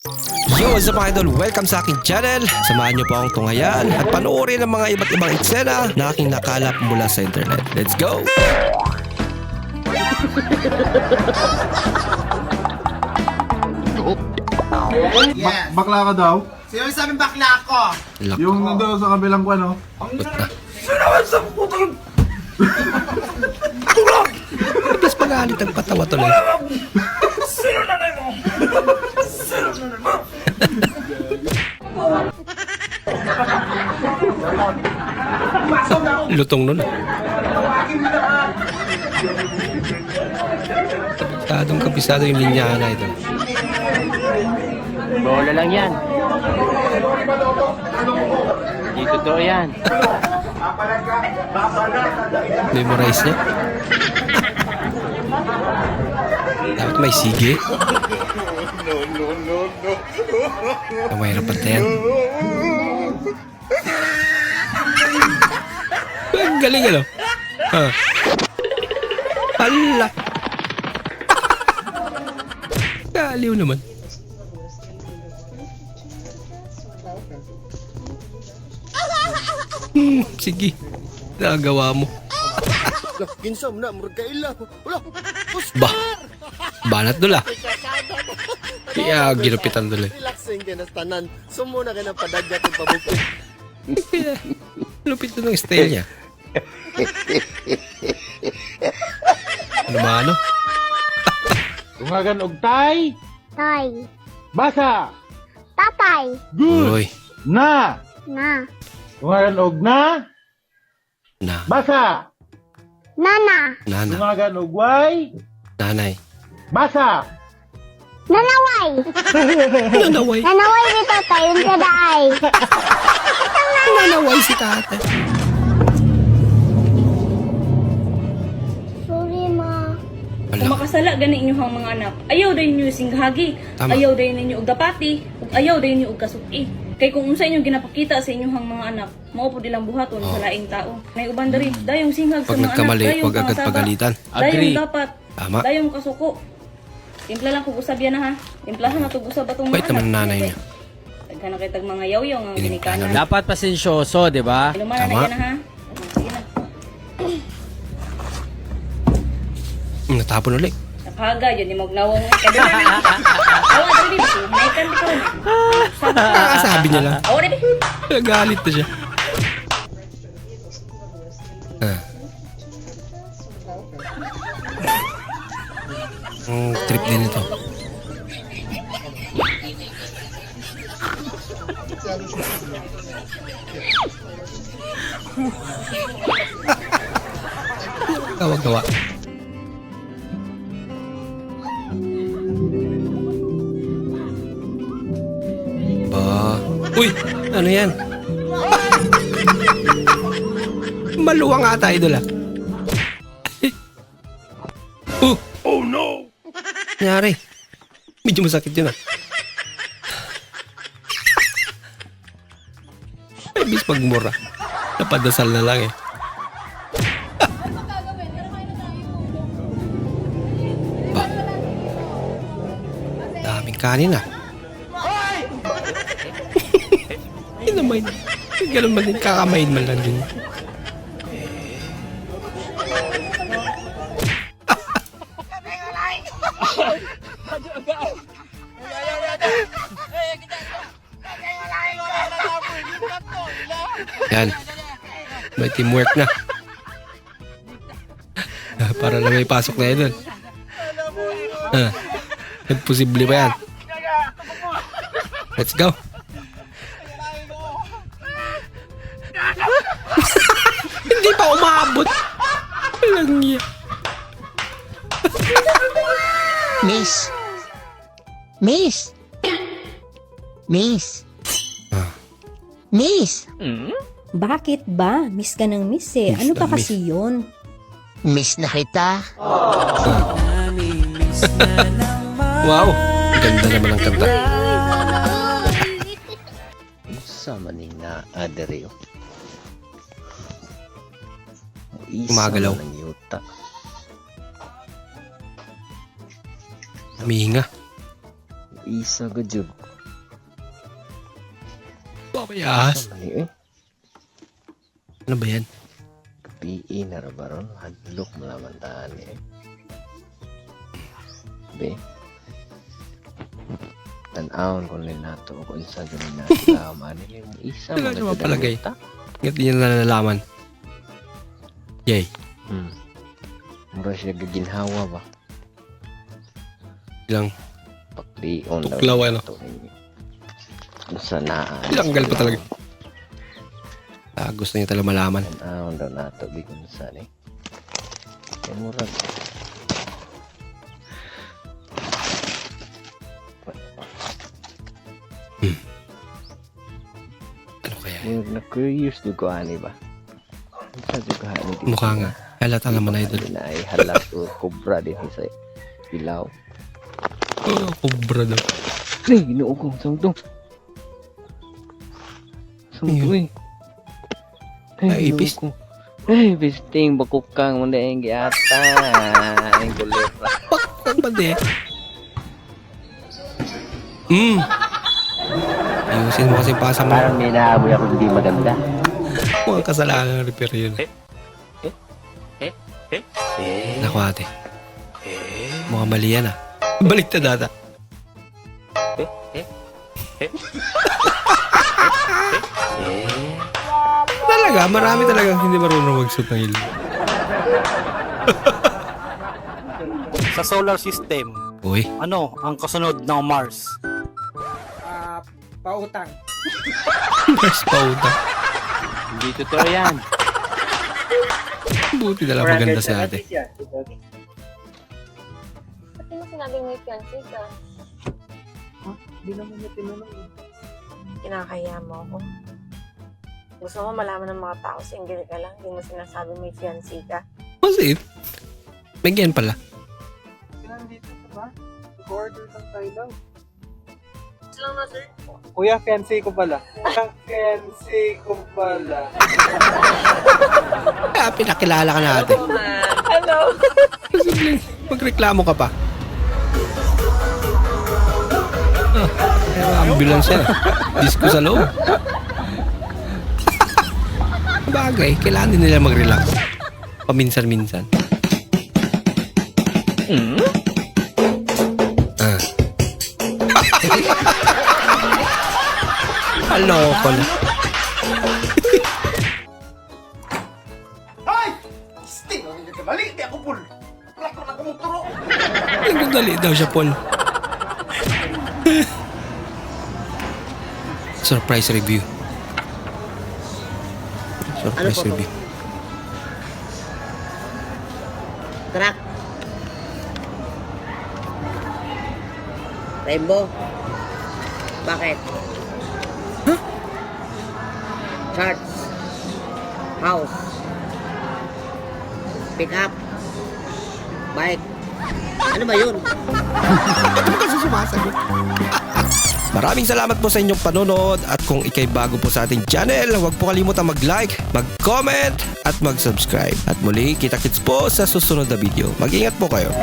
Yo, what's up mga idol? Welcome sa aking channel. Samahan niyo po akong tunghayan at panoorin ang mga iba't ibang eksena na aking nakalap mula sa internet. Let's go! Yes. Bakla ka daw? Sino yung sabing bakla ako? Lak. Yung nandoon sa kabilang ko, ano? Tapos pag-aalit ang patawa tuloy. Sino nanay mo? Sino nanay mo? Lutong nun. Kabisado yung linya na ito. Bola lang yan. Hindi totoo yan. Memorize niya. Dapat may sige. Mahirap pa yan. Ang galing ano? Ha? Hala! Kaliw naman. Sige. Nagawa mo. Kinsam na, murag kaila. Wala, Bah. Banat dula. Kaya ginupitan dula. relaxing ka na tanan. Sumo na ka ng padagat ng pabukit. Kaya lupit na ng style niya. Ano ba ano? Tungagan og tay. Tay. Basa. Tatay. Uy. Na. Na. Tungagan og na. Na. Basa. Nana. Nana. Tungagan og way. Nanay. Basa. Nanaway. Nanaway. Nanaway ni tatay yung kadaay. Nanaway si tatay. Sorry, ma. Wala. Kung makasala gani inyong mga anak, ayaw dayon niyo singhagi, Tama. ayaw dayon ninyo og dapati, ug ayaw dayon niyo og kasuki. Kay kung unsa inyong ginapakita sa inyong mga anak, mao pud ilang buhaton sa laing tao. Nay uban diri, dayong singhag sa Pag mga nagkamali, anak, dayong huwag agad pangasaba, pagalitan. Agree. Dayong dapat, Tama. dayong kasuko. Timpla lang kung usab yan na ha. Timplahan na to usab atong Bait mga naman anak. nanay niya. Daghan na kay tag mga yaw-yaw nga Ginikanan. ginikanan. Dapat pasensyoso, di ba? Lumana na Tama. yan na ha. Sige na. Natapon ulit. Nakaga, yun ni magnawong kadula ni. Awa dali, sinaikan ko. Kakasabi niya lang. Awa dali. Nagalit na siya. Trip din ito. Gawa-gawa. Uy! Ano yan? Maluwang ata idol ah. Oh no! Nangyari. Medyo masakit yun ah. Ay, bis pagmura. Napadasal na lang eh. Ba? Daming kanin ah. Inamain. Ganun man din. Kakamain man lang din. Yan. May teamwork na. Para na may pasok na yun. Nagposible ba yan? Let's go. Hindi pa umabot. Walang iya. Miss. Miss. Miss. Miss. Bakit ba? Miss ka ng miss eh. Miss Ano na pa miss. kasi yun? Miss na kita. Wow. Ganda naman ang kanta. Sama ni na adereo. Gumagalaw. Ng yuta. Humihinga. Isa ka jud. May ahas. Mali eh. Ano ba yan? PE na ra baron. Hadlok malaman taan eh. Be. Tan-aon ko rin nato kung isa ganun na manili mo isa Wala naman maganda palagay. ta. Ngayon niya na nalalaman. Yay. Mura siya gaginhawa ba? Ilang Paklion daw. tuklaw ano. Sa naan. Ilanggal pa talaga. Gusto niya talaga malaman. Tan-aon daw nato bigon sa ni. Kaya mura. Ano kaya? Na-curious do ko ani ba? Sa do ko ani. Mukha nga. Halata naman idol. Na ay halat o kobra din sa ilaw. Oh, kubra daw. Ay, ginoo ko. Sangtong. Sangtong eh. Ay, ipis. ginoo ko. Ay, bisting. Bakukang mo na yung giata. Ay, kulit. Ang bande. Ayusin mo kasi pasa mo. Parang may naaboy ako hindi maganda. Mukhang kasalanan ng repair yun. Naku ate. Mukhang mali yan ah. Baliktad ata. Talaga, marami talagang hindi marunong magsuot ng ilong. Sa solar system, Uy, ano ang kasunod ng Mars? Pautang. mas pauta. Hindi totoo yan. Buti na lang maganda si ate. Bakit mo sinabing may fiancé ka? Hindi naman niya tinanong. Kinakaya mo ako. Gusto mo malaman ng mga tao, single ka lang, hindi mo sinasabi may fiancé ka. Kasi, may ganyan pala. Nandito ka ba? Order lang tayo daw. Lang na, sir. Kuya, fiancé ko pala. Fiancé ko pala. Pinakilala ka natin. Hello. Magreklamo ka pa. Ambulance yan. Disco sa loob. Bagay, kailangan din nila mag-relax. Paminsan-minsan. Haloko na. Ay! Sting! Balik! Di ako pul! Wala ko na kumuturo! Nagdali daw siya, Paul. Surprise review. Surprise review. Truck. Rainbow. Bakit? Charts. House. Pick up. Bike. Ano ba yun? Kasi sumasagot. Maraming salamat po sa inyong panonood at kung ikay bago po sa ating channel, huwag po kalimutan mag-like, mag-comment at mag-subscribe. At muli, kita-kits po sa susunod na video. Mag-ingat po kayo.